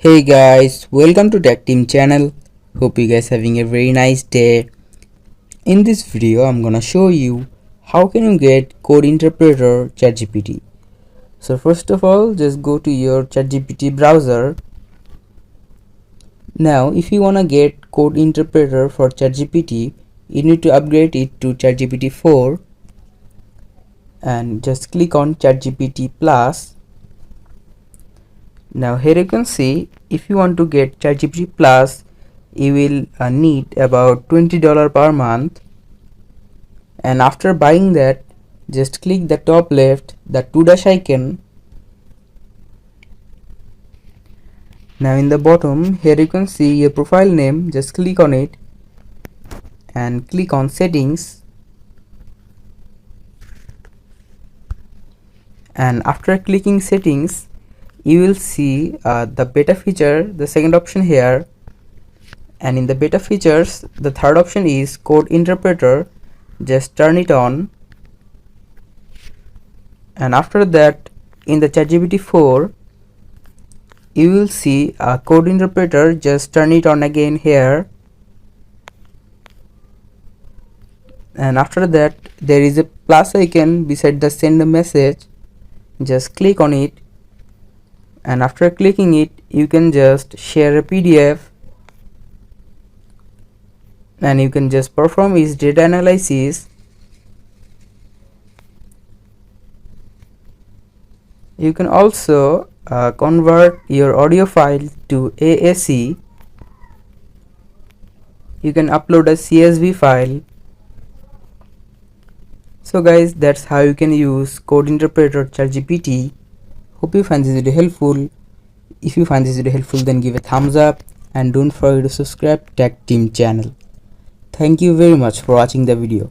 Hey guys, welcome to Tech Team channel. Hope you guys having a very nice day. In this video, I'm gonna show you how can you get Code Interpreter ChatGPT. So first of all, just go to your ChatGPT browser. Now, if you wanna get Code Interpreter for ChatGPT, you need to upgrade it to ChatGPT 4 and just click on ChatGPT Plus. Now here you can see if you want to get ChatGPT Plus, you will need about $20 per month, and after buying that, just click the top left the 2 dash icon. Now in the bottom here you can see your profile name, just click on it and click on settings, and after clicking settings you will see the beta feature, the second option here, and in the beta features the third option is Code Interpreter. Just turn it on, and after that in the ChatGPT 4 you will see a Code Interpreter. Just turn it on again here, and after that there is a plus icon beside the send a message. Just click on it, and after clicking it you can just share a PDF, and you can just perform its data analysis. You can also convert your audio file to AAC. You can upload a CSV file. So guys, that's how you can use Code Interpreter ChatGPT. Hope you find this video helpful. If you find this video helpful, then give a thumbs up and don't forget to subscribe Tech Team channel. Thank you very much for watching the video.